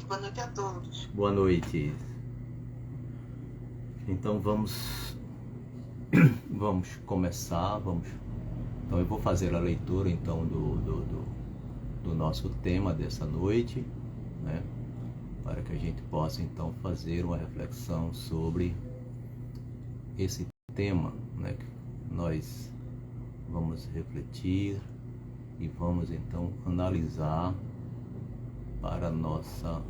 boa noite a todos. Boa noite. Então vamos começar, Então eu vou fazer a leitura então do nosso tema dessa noite, né? Para que a gente possa então fazer uma reflexão sobre esse tema, né? Que nós vamos refletir e vamos então analisar para a nossa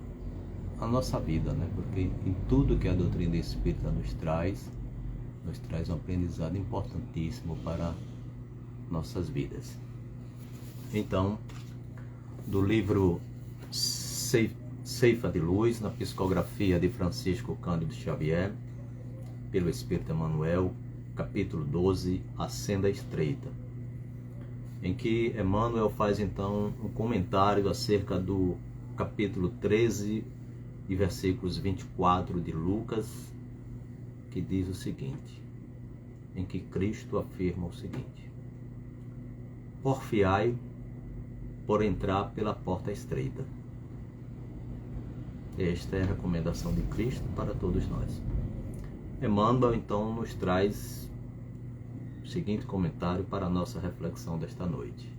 vida, né? Porque em tudo que a doutrina espírita nos traz um aprendizado importantíssimo para nossas vidas. Então, do livro Ceifa de Luz, na psicografia de Francisco Cândido Xavier, pelo Espírito Emmanuel, capítulo 12, A Senda Estreita, em que Emmanuel faz então um comentário acerca do capítulo 13 e versículos 24 de Lucas, que diz o seguinte, em que Cristo afirma o seguinte: porfiai por entrar pela porta estreita. Esta é a recomendação de Cristo para todos nós. Emmanuel então nos traz o seguinte comentário para a nossa reflexão desta noite.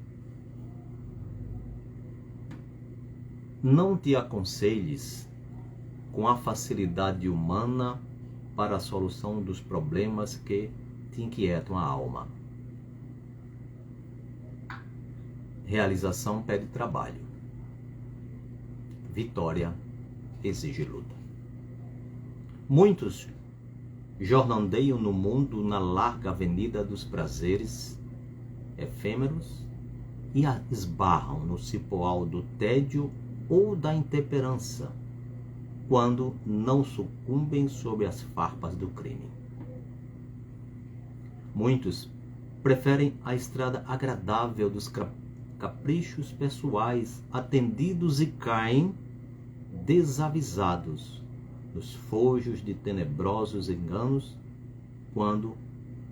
Não te aconselhes com a facilidade humana para a solução dos problemas que te inquietam a alma. Realização pede trabalho. Vitória exige luta. Muitos jornandeiam no mundo na larga avenida dos prazeres efêmeros e esbarram no cipoal do tédio ou da intemperança, quando não sucumbem sob as farpas do crime. Muitos preferem a estrada agradável dos caprichos pessoais atendidos e caem desavisados nos fojos de tenebrosos enganos, quando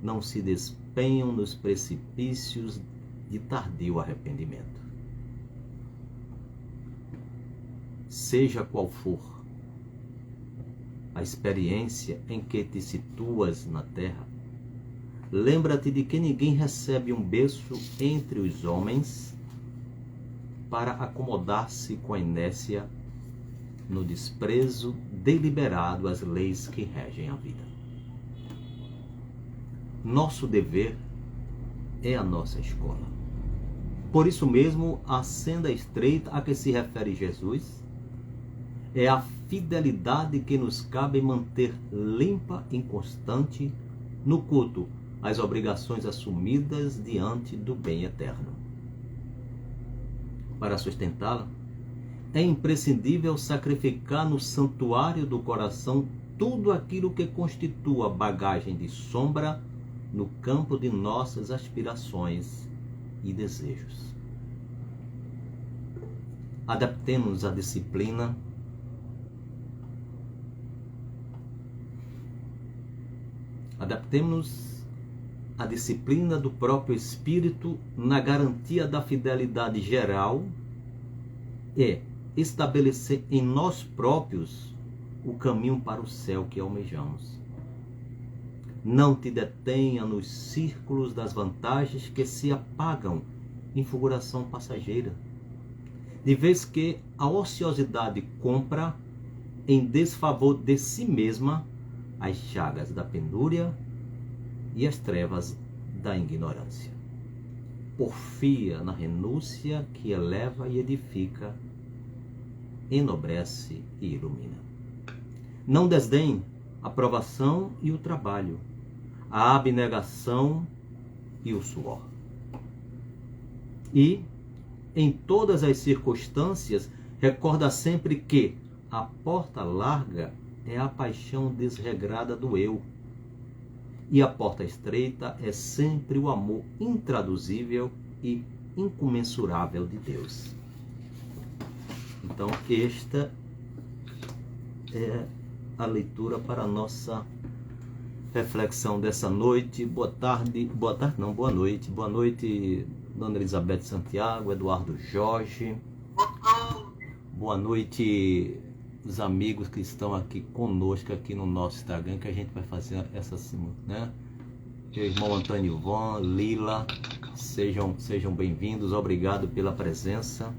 não se despenham nos precipícios de tardio arrependimento. Seja qual for a experiência em que te situas na terra, lembra-te de que ninguém recebe um berço entre os homens para acomodar-se com a inércia no desprezo deliberado às leis que regem a vida. Nosso dever é a nossa escola. Por isso mesmo, a senda estreita a que se refere Jesus é a fidelidade que nos cabe manter limpa e constante no culto às obrigações assumidas diante do bem eterno. Para sustentá-la, é imprescindível sacrificar no santuário do coração tudo aquilo que constitua bagagem de sombra no campo de nossas aspirações e desejos. Adaptemos-nos à disciplina do próprio espírito na garantia da fidelidade geral e estabelecer em nós próprios o caminho para o céu que almejamos. Não te detenha nos círculos das vantagens que se apagam em fulguração passageira, de vez que a ociosidade compra, em desfavor de si mesma, as chagas da pendúria e as trevas da ignorância. Porfia na renúncia que eleva e edifica, enobrece e ilumina. Não desdenhe a provação e o trabalho, a abnegação e o suor. E, em todas as circunstâncias, recorda sempre que a porta larga é a paixão desregrada do eu, e a porta estreita é sempre o amor intraduzível e incomensurável de Deus. Então, esta é a leitura para a nossa reflexão dessa noite. Boa noite. Boa noite, Dona Elizabeth Santiago, Eduardo Jorge. boa noite os amigos que estão aqui conosco aqui no nosso Instagram, que a gente vai fazer essa semana, né? Irmão Antônio Ivan, Lila, sejam bem-vindos, obrigado pela presença.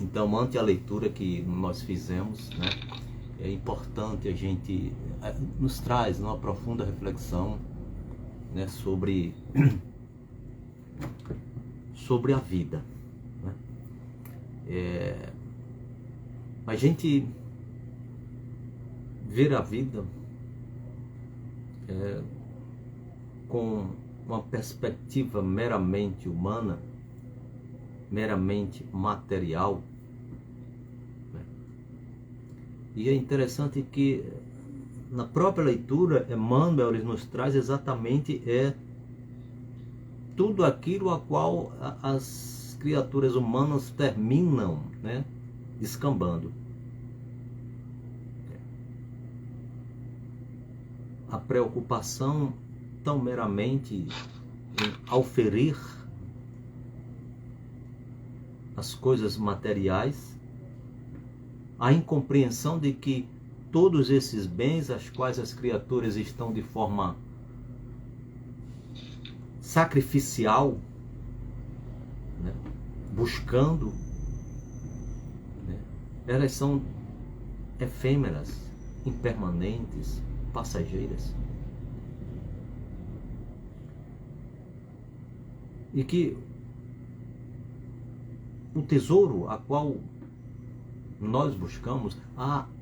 Então, ante a leitura que nós fizemos, né, é importante a gente nos traz uma profunda reflexão, né, sobre a vida, né? A gente ver a vida com uma perspectiva meramente humana, meramente material, né? E é interessante que na própria leitura Emmanuel nos traz exatamente tudo aquilo a qual as criaturas humanas terminam, né, descambando. A preocupação tão meramente em auferir as coisas materiais, a incompreensão de que todos esses bens, as quais as criaturas estão de forma sacrificial, né, buscando, né, elas são efêmeras, impermanentes, passageiras. E que o tesouro a qual nós buscamos,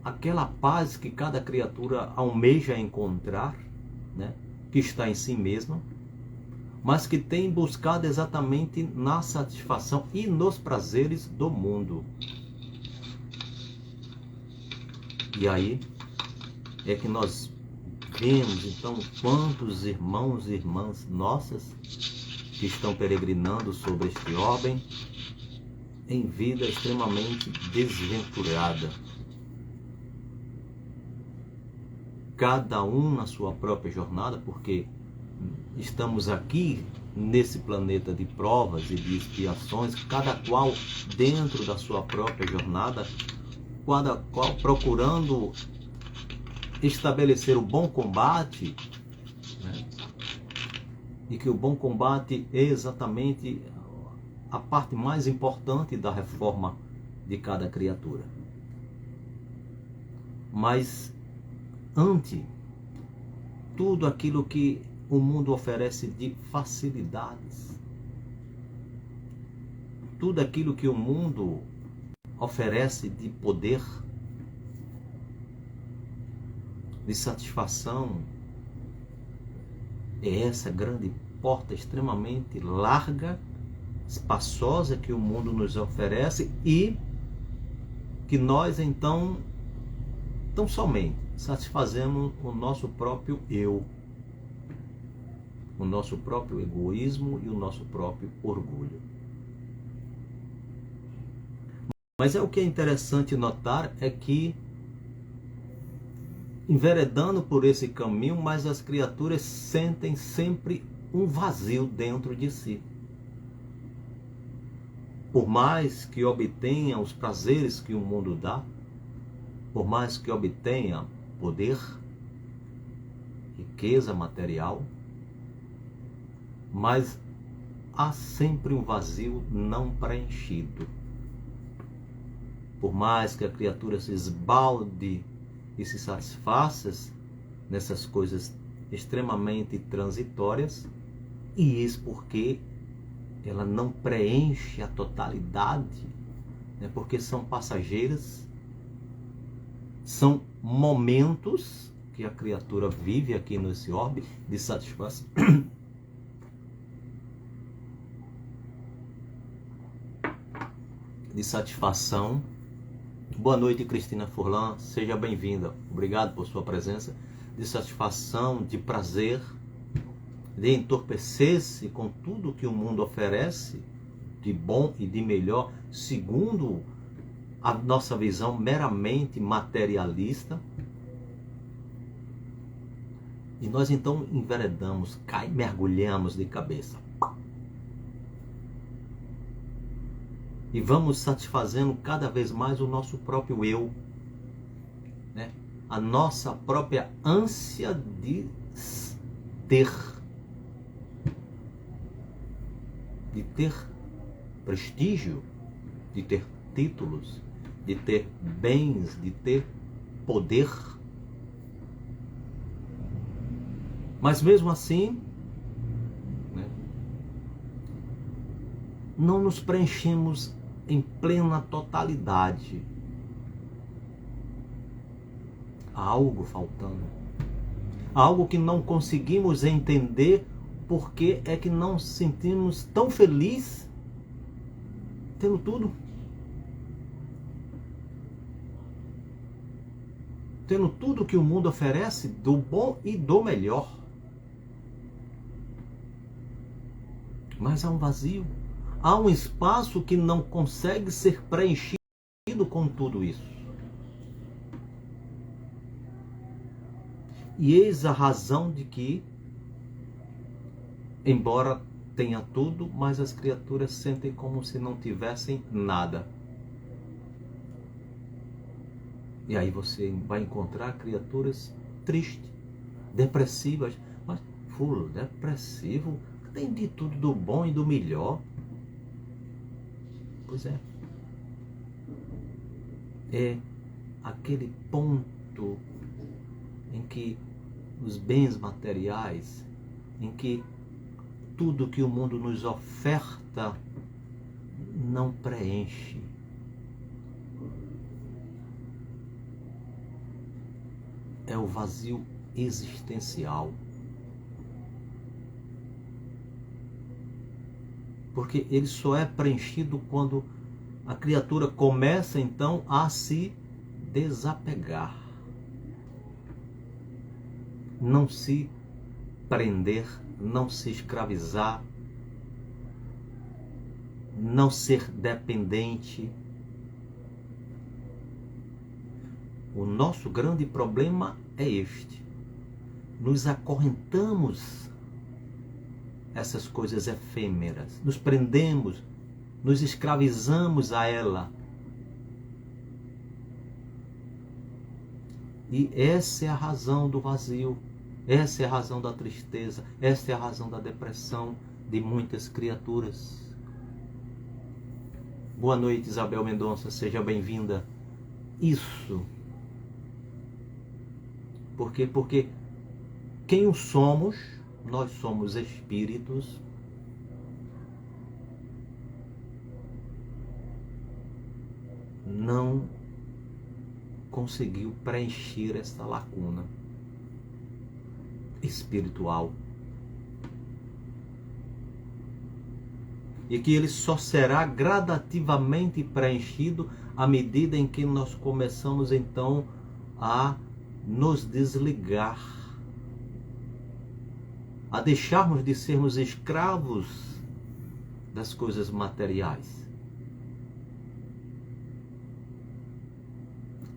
aquela paz que cada criatura almeja encontrar, né, que está em si mesma, mas que tem buscado exatamente na satisfação e nos prazeres do mundo. E aí é que nós vemos então quantos irmãos e irmãs nossas que estão peregrinando sobre este orbe em vida extremamente desventurada. Cada um na sua própria jornada, porque estamos aqui nesse planeta de provas e de expiações, cada qual dentro da sua própria jornada, cada qual procurando estabelecer o bom combate, né? E que o bom combate é exatamente a parte mais importante da reforma de cada criatura. Mas ante tudo aquilo que o mundo oferece de facilidades, tudo aquilo que o mundo oferece de poder, de satisfação, é essa grande porta extremamente larga, espaçosa que o mundo nos oferece e que nós então tão somente satisfazemos o nosso próprio eu, o nosso próprio egoísmo e o nosso próprio orgulho. Mas o que é interessante notar é que, enveredando por esse caminho, mas as criaturas sentem sempre um vazio dentro de si. Por mais que obtenha os prazeres que o mundo dá, por mais que obtenha poder, riqueza material, mas há sempre um vazio não preenchido. Por mais que a criatura se esbalde e se satisfaça nessas coisas extremamente transitórias, e isso porque ela não preenche a totalidade, né? Porque são passageiras, são momentos que a criatura vive aqui nesse orbe de satisfação. De satisfação. Boa noite, Cristina Furlan, seja bem-vinda. Obrigado por sua presença. De satisfação, de prazer, de entorpecer-se com tudo que o mundo oferece de bom e de melhor, segundo a nossa visão meramente materialista. E nós então enveredamos, mergulhamos de cabeça. e vamos satisfazendo cada vez mais o nosso próprio eu, né? A nossa própria ânsia de ter, prestígio, de ter títulos, de ter bens, de ter poder. Mas mesmo assim, né, não nos preenchemos em plena totalidade. Há algo faltando. Há algo que não conseguimos entender porque é que não nos sentimos tão felizes tendo tudo. Tendo tudo que o mundo oferece, do bom e do melhor. Mas há um vazio. Há um espaço que não consegue ser preenchido com tudo isso. E eis a razão de que, embora tenha tudo, mas as criaturas sentem como se não tivessem nada. E aí você vai encontrar criaturas tristes, depressivas. Mas, depressivo, tem de tudo do bom e do melhor. Pois é. É aquele ponto em que os bens materiais, em que tudo que o mundo nos oferta não preenche. É o vazio existencial. Porque ele só é preenchido quando a criatura começa então a se desapegar. Não se prender, não se escravizar, não ser dependente. O nosso grande problema é este. Nos acorrentamos essas coisas efêmeras, nos prendemos, nos escravizamos a ela. E essa é a razão do vazio, essa é a razão da tristeza, essa é a razão da depressão de muitas criaturas. Boa noite, Isabel Mendonça, seja bem-vinda. Isso. Por quê? Porque quem somos, nós somos espíritos, não conseguiu preencher essa lacuna espiritual. E que ele só será gradativamente preenchido à medida em que nós começamos então a nos desligar, a deixarmos de sermos escravos das coisas materiais.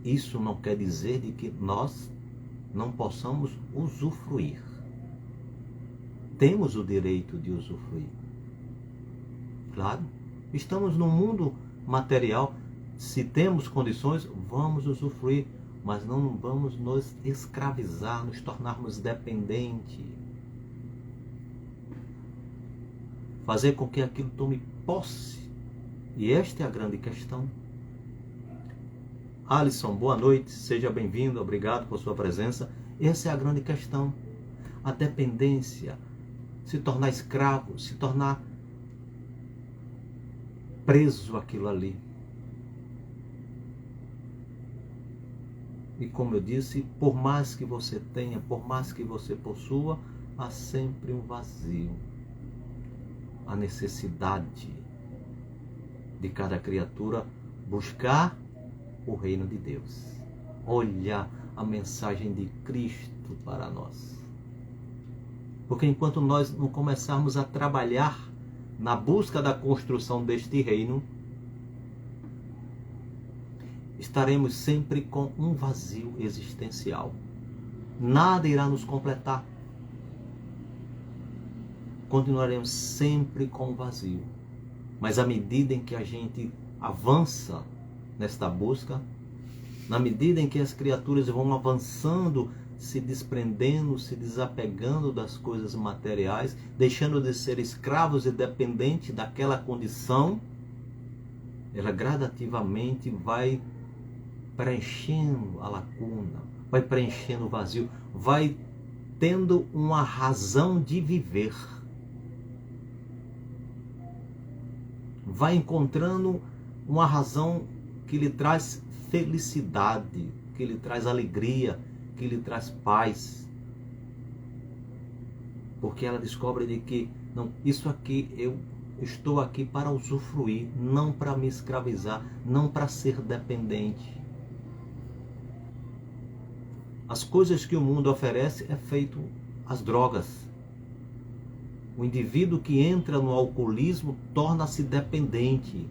Isso não quer dizer de que nós não possamos usufruir. Temos o direito de usufruir. Claro, estamos num mundo material. Se temos condições, vamos usufruir, mas não vamos nos escravizar, nos tornarmos dependentes. Fazer com que aquilo tome posse. E esta é a grande questão. Alisson, boa noite, seja bem-vindo, obrigado por sua presença. Essa é a grande questão. A dependência, se tornar escravo, se tornar preso àquilo ali. E como eu disse, por mais que você tenha, por mais que você possua, há sempre um vazio. A necessidade de cada criatura buscar o reino de Deus. Olha a mensagem de Cristo para nós. Porque enquanto nós não começarmos a trabalhar na busca da construção deste reino, estaremos sempre com um vazio existencial. Nada irá nos completar. Continuaremos sempre com vazio. Mas à medida em que a gente avança nesta busca, na medida em que as criaturas vão avançando, se desprendendo, se desapegando das coisas materiais, deixando de ser escravos e dependentes daquela condição, ela gradativamente vai preenchendo a lacuna, vai preenchendo o vazio, vai tendo uma razão de viver. Vai encontrando uma razão que lhe traz felicidade, que lhe traz alegria, que lhe traz paz. Porque ela descobre de que, não, isso aqui eu estou aqui para usufruir, não para me escravizar, não para ser dependente. As coisas que o mundo oferece é feito as drogas. O indivíduo que entra no alcoolismo torna-se dependente.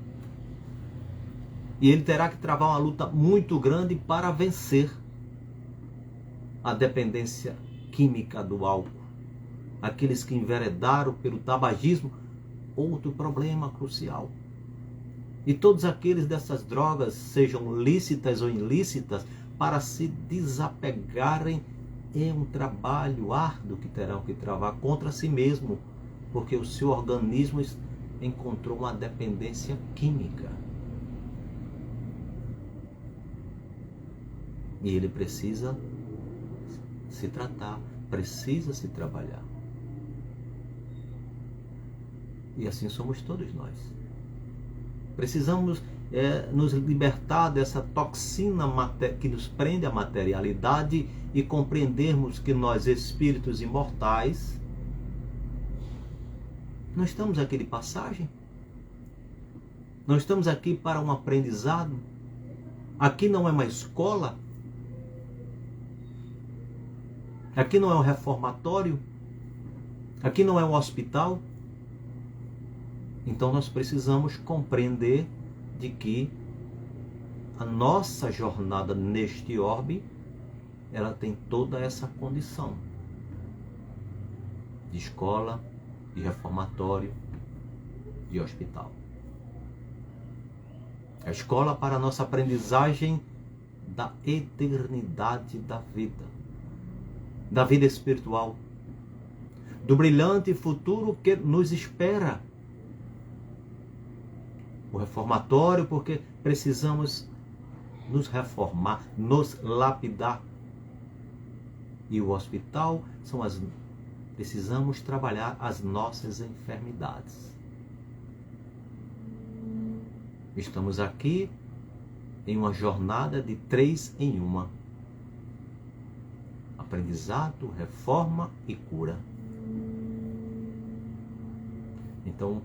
E ele terá que travar uma luta muito grande para vencer a dependência química do álcool. Aqueles que enveredaram pelo tabagismo, outro problema crucial. E todos aqueles dessas drogas, sejam lícitas ou ilícitas, para se desapegarem, é um trabalho árduo que terão que travar contra si mesmo, porque o seu organismo encontrou uma dependência química. E ele precisa se tratar, precisa se trabalhar. E assim somos todos nós. Precisamos nos libertar dessa toxina que nos prende à materialidade e compreendermos que nós, espíritos imortais, não estamos aqui de passagem. Não estamos aqui para um aprendizado. Aqui não é uma escola. Aqui não é um reformatório. Aqui não é um hospital. Então nós precisamos compreender de que a nossa jornada neste orbe, ela tem toda essa condição de escola, de reformatório, de hospital. A escola para a nossa aprendizagem da eternidade da vida espiritual, do brilhante futuro que nos espera. O reformatório, porque precisamos nos reformar, nos lapidar. E o hospital precisamos trabalhar as nossas enfermidades. Estamos aqui em uma jornada de 3 em 1. Aprendizado, reforma e cura. Então,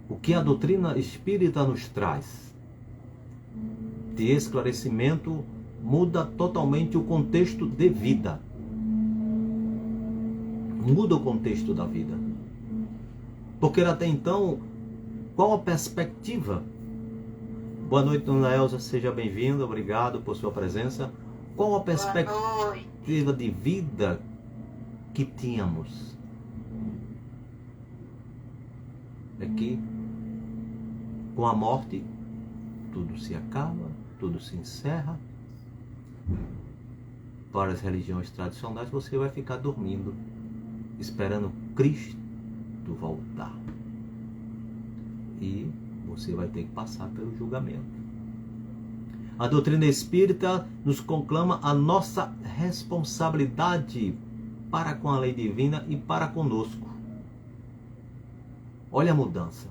o que a doutrina espírita nos traz de esclarecimento muda totalmente o contexto de vida. Muda o contexto da vida. Porque até então, qual a perspectiva? Boa noite, dona Elza, seja bem-vinda, obrigado por sua presença. Qual a perspectiva de vida que tínhamos? É que com a morte tudo se acaba, tudo se encerra. Para as religiões tradicionais você vai ficar dormindo, esperando Cristo voltar. E você vai ter que passar pelo julgamento. A doutrina espírita nos conclama a nossa responsabilidade para com a lei divina e para conosco. Olha a mudança.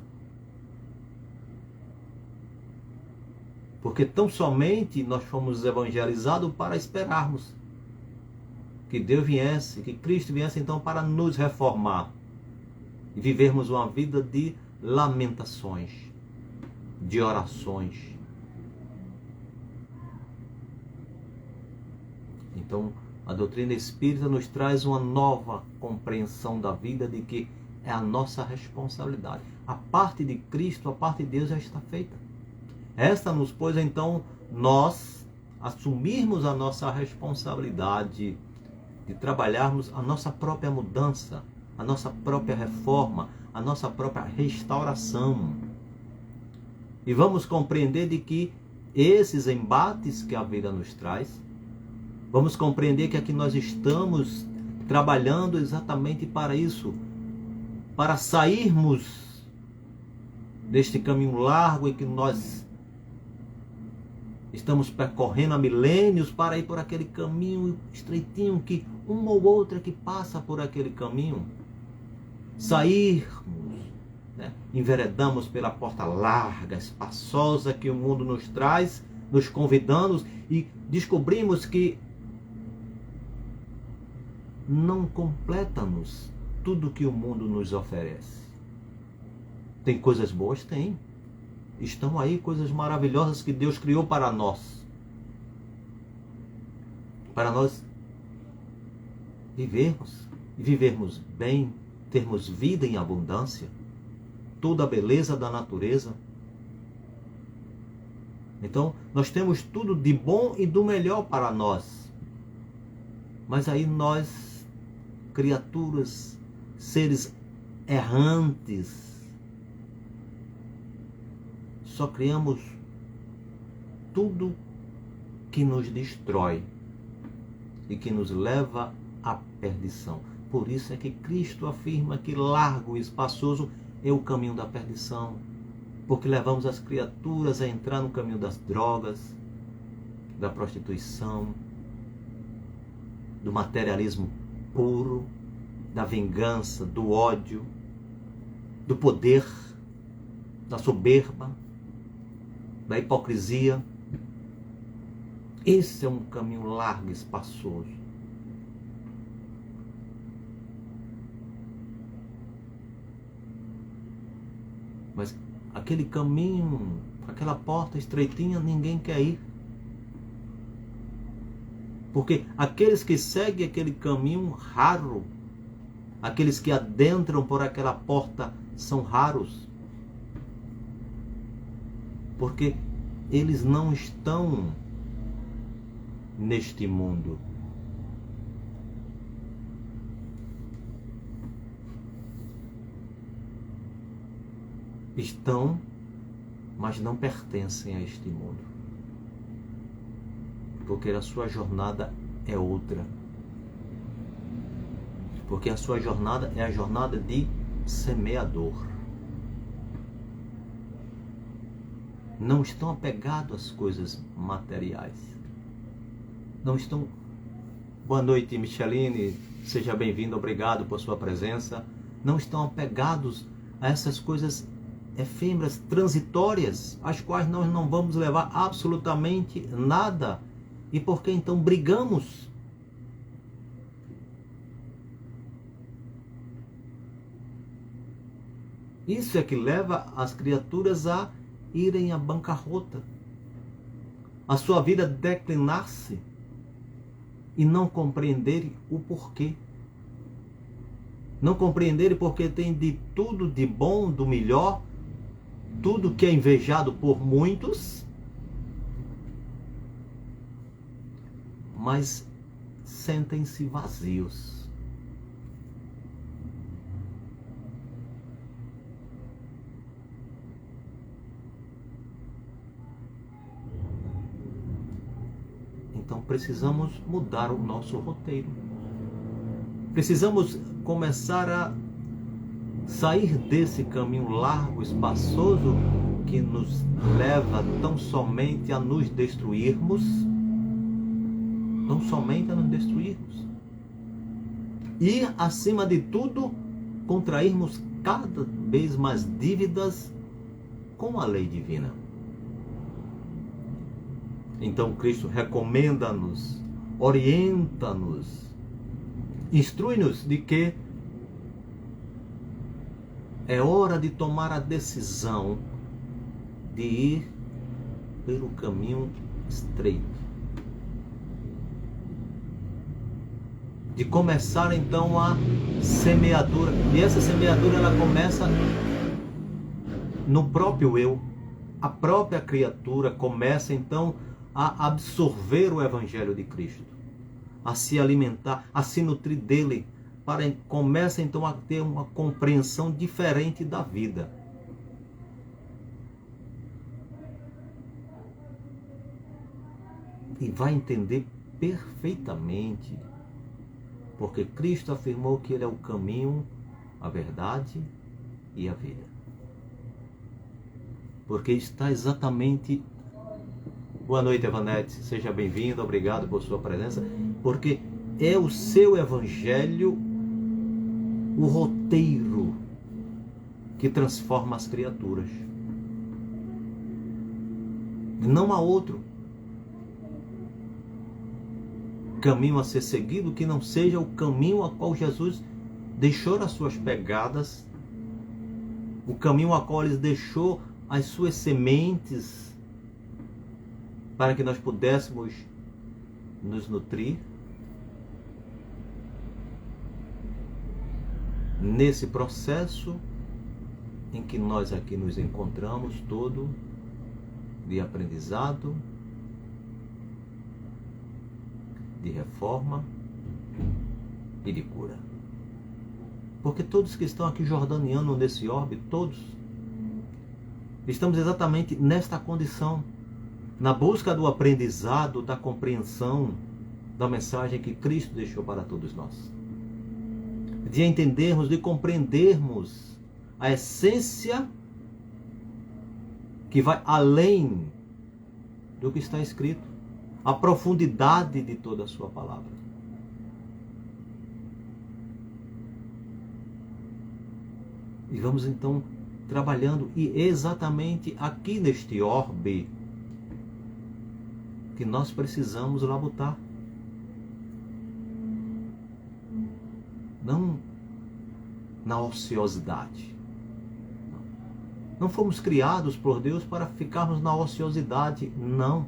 Porque tão somente nós fomos evangelizados para esperarmos que Deus viesse, que Cristo viesse então para nos reformar e vivermos uma vida de lamentações, de orações. Então, a doutrina espírita nos traz uma nova compreensão da vida, de que é a nossa responsabilidade. A parte de Cristo, a parte de Deus já está feita. Esta nos pôs então nós assumirmos a nossa responsabilidade de trabalharmos a nossa própria mudança, a nossa própria reforma, a nossa própria restauração. E vamos compreender de que esses embates que a vida nos traz, vamos compreender que aqui nós estamos trabalhando exatamente para isso, para sairmos deste caminho largo em que nós estamos percorrendo há milênios, para ir por aquele caminho estreitinho que uma ou outra que passa por aquele caminho, sairmos, né? Enveredamos pela porta larga, espaçosa que o mundo nos traz, nos convidando, e descobrimos que não completa-nos tudo que o mundo nos oferece. Tem coisas boas? Tem. Estão aí coisas maravilhosas que Deus criou para nós. Para nós vivermos. E vivermos bem, termos vida em abundância. Toda a beleza da natureza. Então, nós temos tudo de bom e do melhor para nós. Mas aí nós, criaturas, seres errantes, só criamos tudo que nos destrói e que nos leva à perdição. Por isso é que Cristo afirma que largo e espaçoso é o caminho da perdição, porque levamos as criaturas a entrar no caminho das drogas, da prostituição, do materialismo puro, da vingança, do ódio, do poder, da soberba, da hipocrisia. Esse é um caminho largo e espaçoso. Mas aquele caminho, aquela porta estreitinha, ninguém quer ir. Porque aqueles que seguem aquele caminho raro, aqueles que adentram por aquela porta são raros. Porque eles não estão neste mundo. Estão, mas não pertencem a este mundo. Porque a sua jornada é outra. Porque a sua jornada é a jornada de semeador. Não estão apegados às coisas materiais. Não estão... Boa noite, Micheline. Seja bem-vindo. Obrigado por sua presença. Não estão apegados a essas coisas efêmeras, transitórias, às quais nós não vamos levar absolutamente nada. E por que então brigamos? Isso é que leva as criaturas a irem à bancarrota, a sua vida declinar-se e não compreenderem o porquê. Não compreenderem porque tem de tudo de bom, do melhor, tudo que é invejado por muitos, mas sentem-se vazios. Então precisamos mudar o nosso roteiro. Precisamos começar a sair desse caminho largo, espaçoso, que nos leva tão somente a nos destruirmos. Tão somente a nos destruirmos. E, acima de tudo, contrairmos cada vez mais dívidas com a lei divina. Então Cristo recomenda-nos, orienta-nos, instrui-nos de que é hora de tomar a decisão de ir pelo caminho estreito. De começar então a semeadura. E essa semeadura ela começa no próprio eu. A própria criatura começa então a absorver o Evangelho de Cristo, a se alimentar, a se nutrir dele, começa então a ter uma compreensão diferente da vida. e vai entender perfeitamente, porque Cristo afirmou que Ele é o caminho, a verdade e a vida. Porque está exatamente... Boa noite, Evanete, seja bem-vindo, obrigado por sua presença, porque é o seu evangelho o roteiro que transforma as criaturas. Não há outro caminho a ser seguido que não seja o caminho a qual Jesus deixou as suas pegadas, o caminho a qual Ele deixou as suas sementes, para que nós pudéssemos nos nutrir nesse processo em que nós aqui nos encontramos todo de aprendizado, de reforma e de cura. Porque todos que estão aqui jordanianos nesse orbe, todos, estamos exatamente nesta condição, na busca do aprendizado, da compreensão da mensagem que Cristo deixou para todos nós. De entendermos, de compreendermos a essência que vai além do que está escrito, a profundidade de toda a sua palavra. E vamos então trabalhando, e exatamente aqui neste orbe que nós precisamos labutar. Não na ociosidade. Não fomos criados por Deus para ficarmos na ociosidade, não.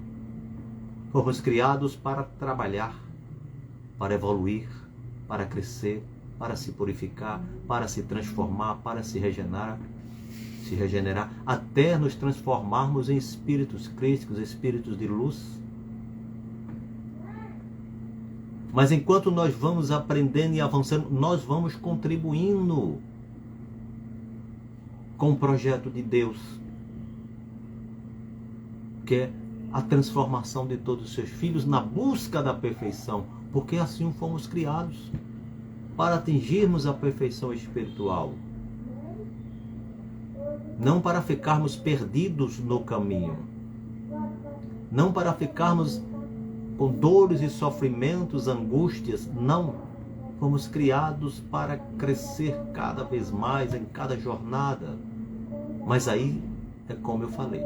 Fomos criados para trabalhar, para evoluir, para crescer, para se purificar, para se transformar, para se regenerar, até nos transformarmos em espíritos crísticos, espíritos de luz. Mas enquanto nós vamos aprendendo e avançando, nós vamos contribuindo com o projeto de Deus, que é a transformação de todos os seus filhos na busca da perfeição, porque assim fomos criados, para atingirmos a perfeição espiritual, não para ficarmos perdidos no caminho, não para ficarmos com dores e sofrimentos, angústias, não. Fomos criados para crescer cada vez mais em cada jornada. Mas aí é como eu falei.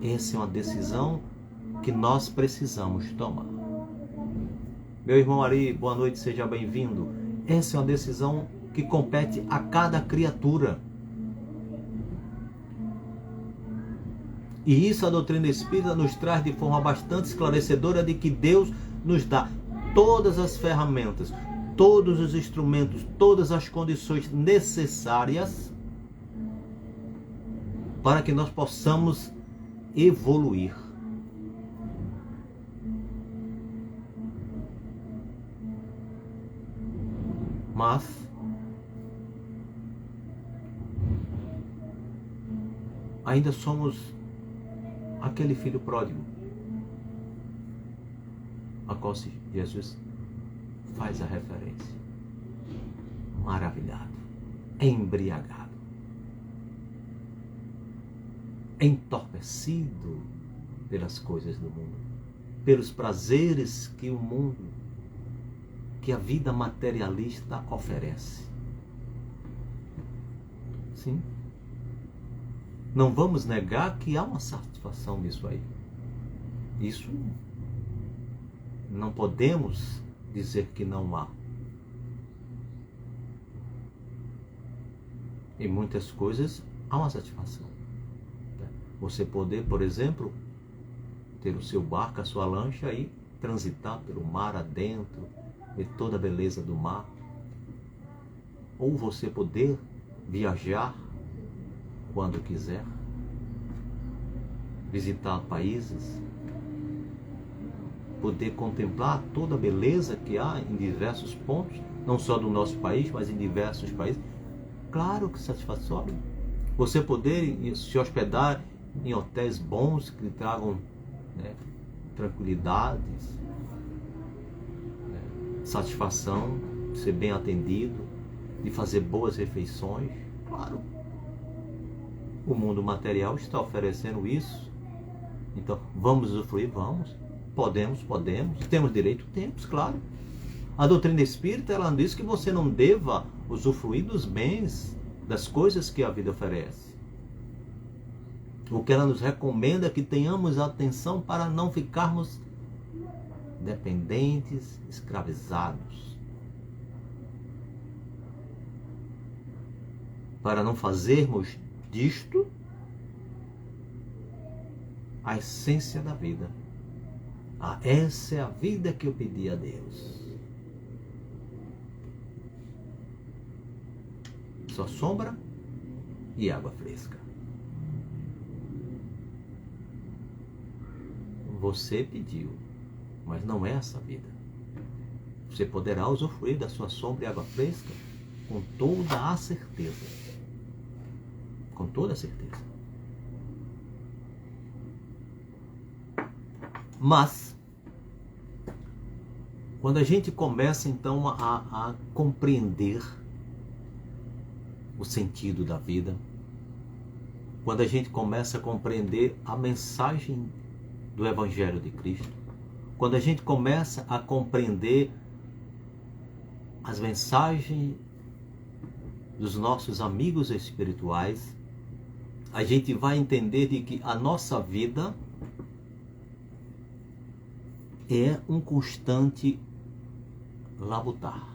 Essa é uma decisão que nós precisamos tomar. Meu irmão Ari, boa noite, seja bem-vindo. Essa é uma decisão que compete a cada criatura. E isso a doutrina espírita nos traz de forma bastante esclarecedora, de que Deus nos dá todas as ferramentas, todos os instrumentos, todas as condições necessárias para que nós possamos evoluir. Mas ainda somos aquele filho pródigo a qual Jesus faz a referência. Maravilhado, embriagado, entorpecido pelas coisas do mundo, pelos prazeres que o mundo, que a vida materialista oferece. Sim. Não vamos negar que há uma satisfação nisso aí. Isso não podemos dizer que não há. Em muitas coisas há uma satisfação. Você poder, por exemplo, ter o seu barco, a sua lancha e transitar pelo mar adentro, ver toda a beleza do mar. Ou você poder viajar quando quiser, visitar países, poder contemplar toda a beleza que há em diversos pontos, não só do nosso país, mas em diversos países. Claro que satisfatório. Você poder se hospedar em hotéis bons que lhe tragam, tranquilidades, né? Satisfação, de ser bem atendido, de fazer boas refeições. Claro, o mundo material está oferecendo isso. Então, vamos usufruir? Vamos. Podemos. Temos direito? Temos, claro. A doutrina espírita, ela diz que você não deva usufruir dos bens, das coisas que a vida oferece. O que ela nos recomenda é que tenhamos atenção para não ficarmos dependentes, escravizados. Para não fazermos disto a essência da vida. Essa é a vida que eu pedi a Deus. Só sombra e água fresca. Você pediu, mas não é essa vida. Você poderá usufruir da sua sombra e água fresca com toda a certeza. Com toda a certeza. Mas, quando a gente começa então a compreender o sentido da vida, quando a gente começa a compreender a mensagem do Evangelho de Cristo, quando a gente começa a compreender as mensagens dos nossos amigos espirituais, a gente vai entender de que a nossa vida é um constante labutar.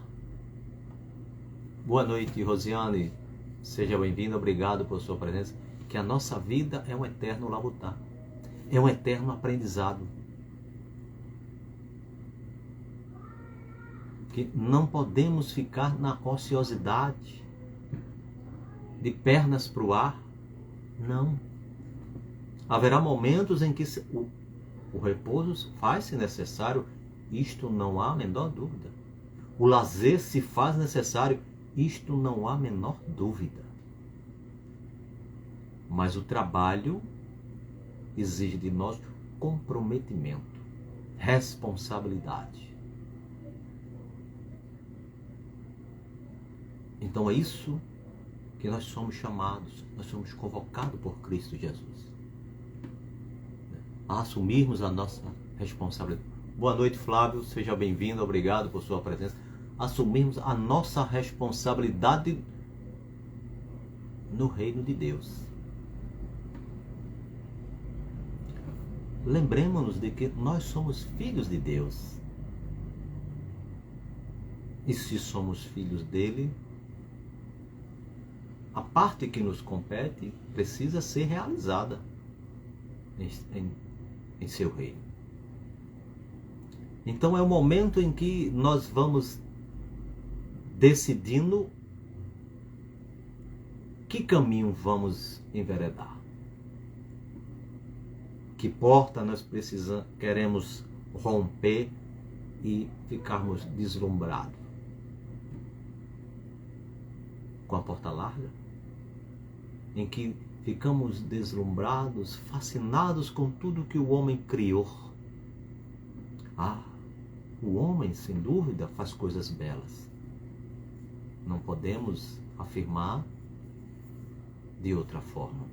Boa noite, Rosiane. Seja bem-vinda, obrigado por sua presença. Que a nossa vida é um eterno labutar. É um eterno aprendizado. Que não podemos ficar na ociosidade, de pernas para o ar. Não. Haverá momentos em que o repouso faz-se necessário, isto não há a menor dúvida. O lazer se faz necessário, isto não há a menor dúvida. Mas o trabalho exige de nós comprometimento, responsabilidade. Então é isso que nós somos chamados, nós somos convocados por Cristo Jesus a assumirmos a nossa responsabilidade. Boa noite, Flávio, seja bem-vindo, obrigado por sua presença. Assumirmos a nossa responsabilidade no reino de Deus. Lembremos-nos de que nós somos filhos de Deus. E se somos filhos dele, a parte que nos compete precisa ser realizada em seu reino. Então é o momento em que nós vamos decidindo que caminho vamos enveredar. Que porta nós queremos romper e ficarmos deslumbrados. Com a porta larga, em que ficamos deslumbrados, fascinados com tudo que o homem criou. O homem, sem dúvida, faz coisas belas. Não podemos afirmar de outra forma.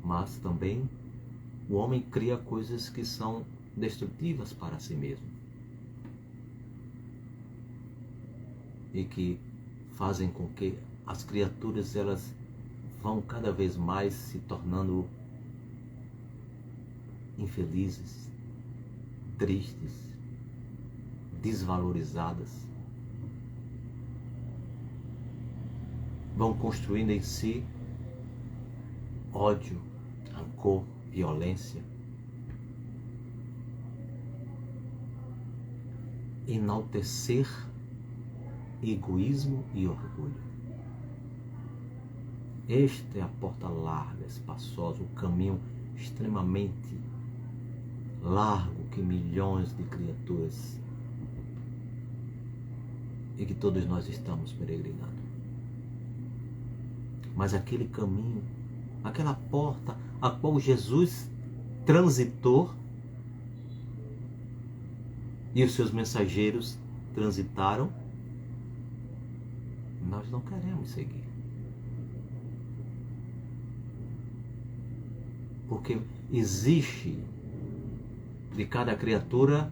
Mas também o homem cria coisas que são destrutivas para si mesmo. E que fazem com que as criaturas elas vão cada vez mais se tornando infelizes, tristes, desvalorizadas. Vão construindo em si ódio, rancor, violência, enaltecer egoísmo e orgulho. Esta é a porta larga, espaçosa, o caminho extremamente largo que milhões de criaturas e que todos nós estamos peregrinando. Mas aquele caminho aquela porta a qual Jesus transitou e os seus mensageiros transitaram, nós não queremos seguir. Porque existe de cada criatura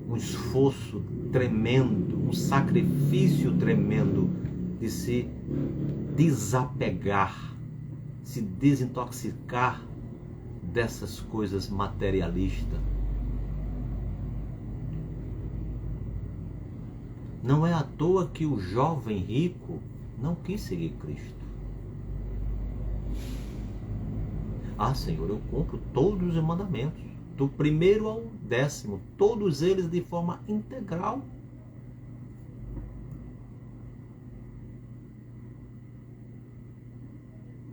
um esforço tremendo, um sacrifício tremendo de se desapegar, se desintoxicar dessas coisas materialistas. Não é à toa que o jovem rico não quis seguir Cristo. Ah, Senhor, eu cumpro todos os mandamentos, do primeiro ao 10º, todos eles de forma integral.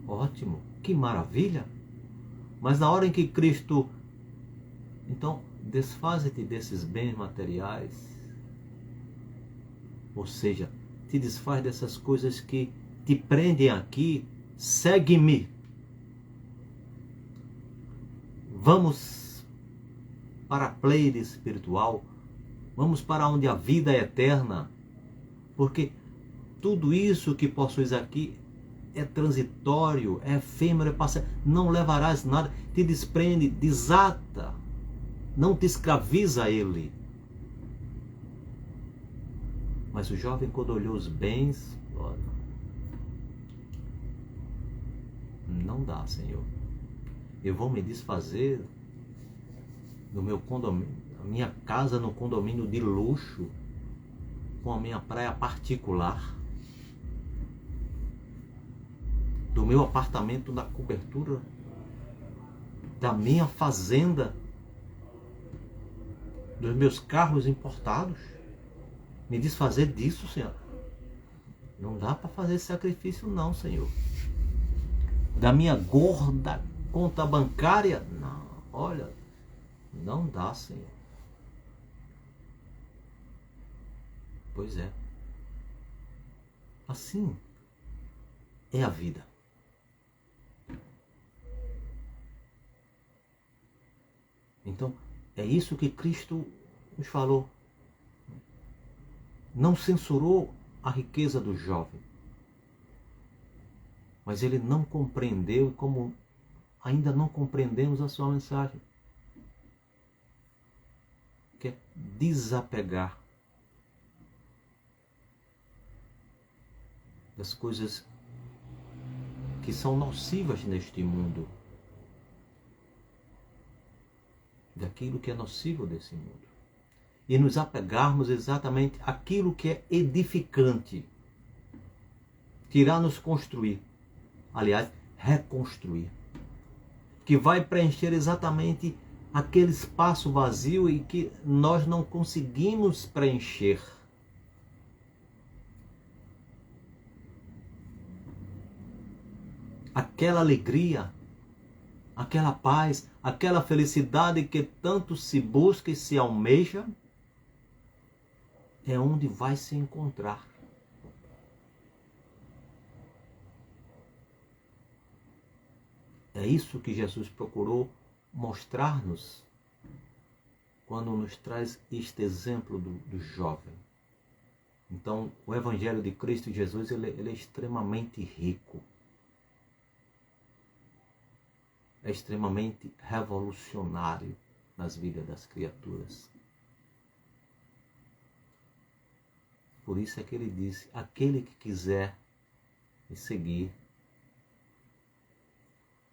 Ótimo, que maravilha! Mas na hora em que Cristo, então, desfaze-te desses bens materiais, ou seja, te desfaz dessas coisas que te prendem aqui, segue-me. Vamos para a Pleiade espiritual, vamos para onde a vida é eterna, porque tudo isso que possuis aqui é transitório, é efêmero, é passageiro, não levarás nada, te desprende, desata, não te escraviza a ele. Mas o jovem, quando olhou os bens, olha, não dá, Senhor. Eu vou me desfazer do meu condomínio, a minha casa no condomínio de luxo, com a minha praia particular, do meu apartamento na cobertura da minha fazenda, dos meus carros importados. Me desfazer disso, Senhor. Não dá para fazer esse sacrifício não, Senhor. Da minha gorda conta bancária, não, olha, não dá, Senhor. Pois é. Assim é a vida. Então, é isso que Cristo nos falou. Não censurou a riqueza do jovem, mas ele não compreendeu, como ainda não compreendemos a sua mensagem, que é desapegar das coisas que são nocivas neste mundo, daquilo que é nocivo desse mundo, e nos apegarmos exatamente àquilo que é edificante, que irá nos construir, aliás, reconstruir, que vai preencher exatamente aquele espaço vazio e que nós não conseguimos preencher. Aquela alegria, aquela paz, aquela felicidade que tanto se busca e se almeja, é onde vai se encontrar. É isso que Jesus procurou mostrar-nos quando nos traz este exemplo do jovem. Então, o Evangelho de Cristo Jesus ele é extremamente rico. É extremamente revolucionário nas vidas das criaturas. Por isso é que ele disse, aquele que quiser me seguir,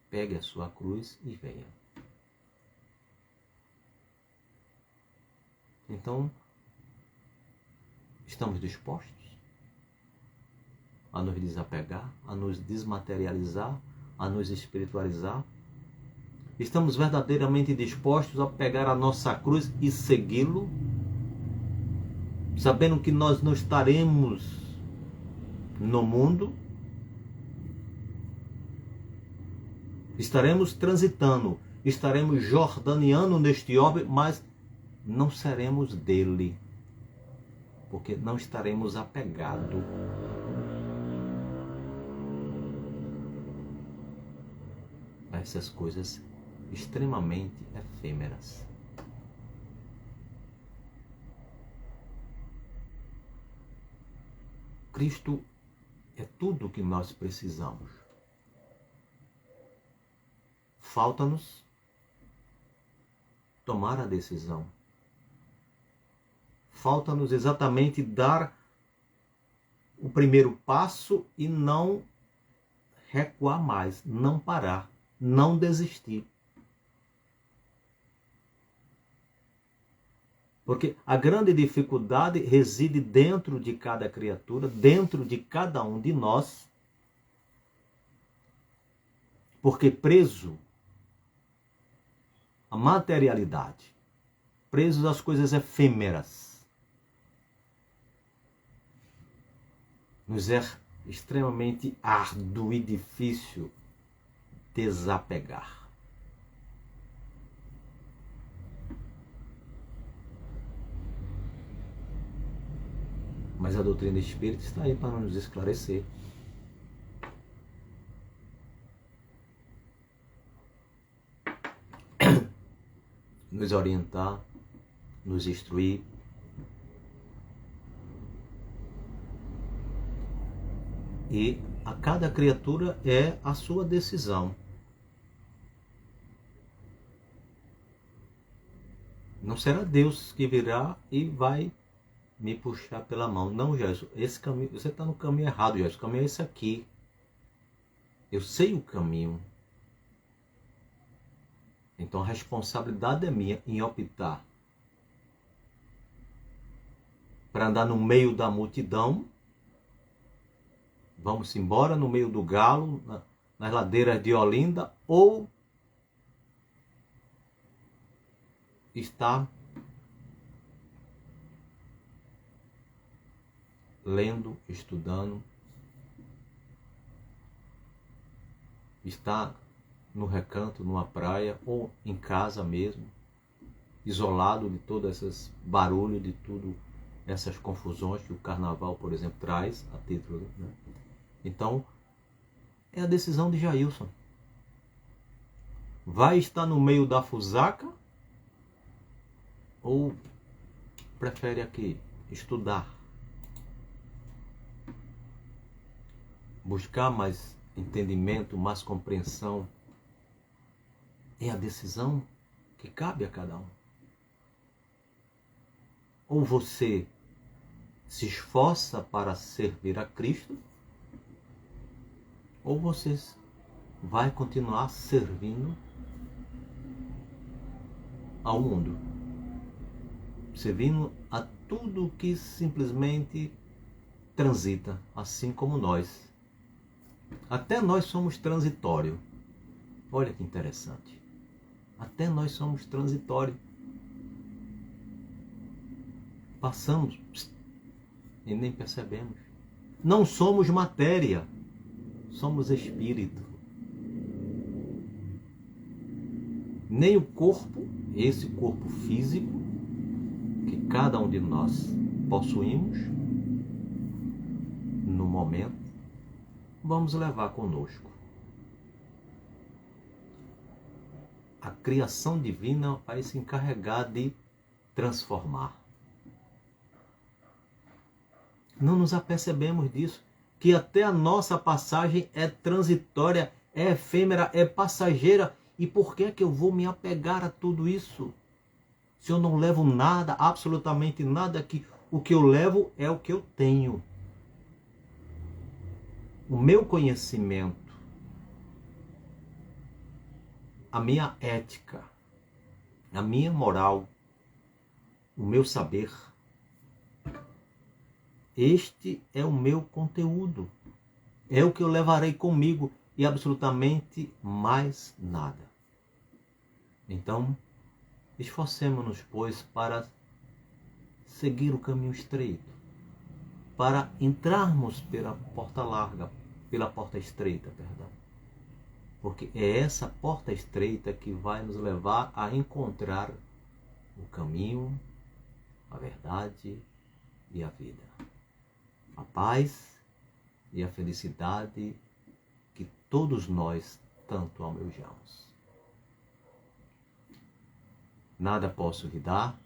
pegue a sua cruz e venha. Então, estamos dispostos a nos desapegar, a nos desmaterializar, a nos espiritualizar? Estamos verdadeiramente dispostos a pegar a nossa cruz e segui-lo? Sabendo que nós não estaremos no mundo, estaremos transitando, estaremos jordaneando neste orbe, mas não seremos dele, porque não estaremos apegados. essas coisas extremamente efêmeras. Cristo é tudo o que nós precisamos. Falta-nos tomar a decisão. Falta-nos exatamente dar o primeiro passo e não recuar mais, não parar, não desistir. Porque a grande dificuldade reside dentro de cada criatura, dentro de cada um de nós, porque preso à materialidade, presos às coisas efêmeras, nos é extremamente árduo e difícil desapegar. Mas a doutrina espírita está aí para nos esclarecer. Nos orientar, nos instruir. E a cada criatura é a sua decisão. Não será Deus que virá e vai me puxar pela mão. Não, Jesus, esse caminho, você está no caminho errado, Jesus. O caminho é esse aqui. Eu sei o caminho. Então a responsabilidade é minha em optar para andar no meio da multidão. Vamos embora no meio do galo, nas ladeiras de Olinda, ou está lendo, estudando, está no recanto, numa praia, ou em casa mesmo, isolado de todos esses barulhos, de tudo, essas confusões que o carnaval, por exemplo, traz a título, né? Então, é a decisão de Jailson. Vai estar no meio da fusaca ou prefere aqui estudar? Buscar mais entendimento, mais compreensão. É a decisão que cabe a cada um. Ou você se esforça para servir a Cristo, ou você vai continuar servindo ao mundo, servindo a tudo que simplesmente transita, assim como nós. Até nós somos transitórios. Olha que interessante. Até nós somos transitórios. Passamos e nem percebemos. Não somos matéria, somos espírito. Nem o corpo, esse corpo físico, que cada um de nós possuímos, no momento, vamos levar conosco. A criação divina vai se encarregar de transformar. Não nos apercebemos disso, que até a nossa passagem é transitória, é efêmera, é passageira. E por que é que eu vou me apegar a tudo isso? Se eu não levo nada, absolutamente nada, que o que eu levo é o que eu tenho. O meu conhecimento, a minha ética, a minha moral, o meu saber. Este é o meu conteúdo. É o que eu levarei comigo e absolutamente mais nada. Então, esforcemos-nos, pois, para seguir o caminho estreito, para entrarmos pela porta larga, pela porta estreita, perdão. Porque é essa porta estreita que vai nos levar a encontrar o caminho, a verdade e a vida. A paz e a felicidade que todos nós tanto almejamos. Nada posso lhe dar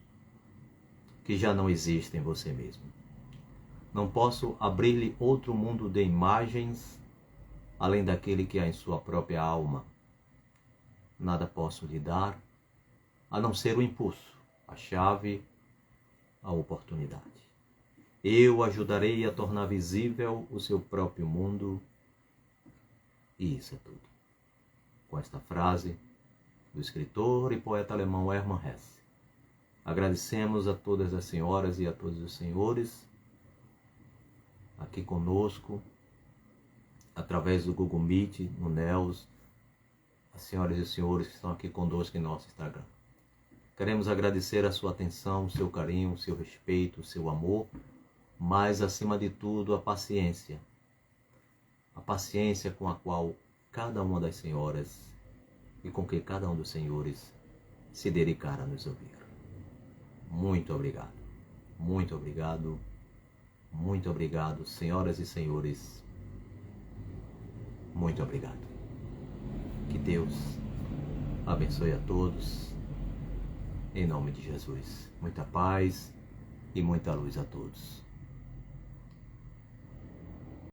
que já não existe em você mesmo. Não posso abrir-lhe outro mundo de imagens além daquele que há em sua própria alma. Nada posso lhe dar a não ser o impulso, a chave, a oportunidade. Eu ajudarei a tornar visível o seu próprio mundo, e isso é tudo. Com esta frase do escritor e poeta alemão Hermann Hesse, agradecemos a todas as senhoras e a todos os senhores aqui conosco, através do Google Meet, no NELS, as senhoras e os senhores que estão aqui conosco em nosso Instagram. Queremos agradecer a sua atenção, o seu carinho, o seu respeito, o seu amor, mas, acima de tudo, a paciência. A paciência com a qual cada uma das senhoras e com que cada um dos senhores se dedicaram a nos ouvir. Muito obrigado. Muito obrigado. Muito obrigado, senhoras e senhores. Muito obrigado. Que Deus abençoe a todos. Em nome de Jesus. Muita paz e muita luz a todos.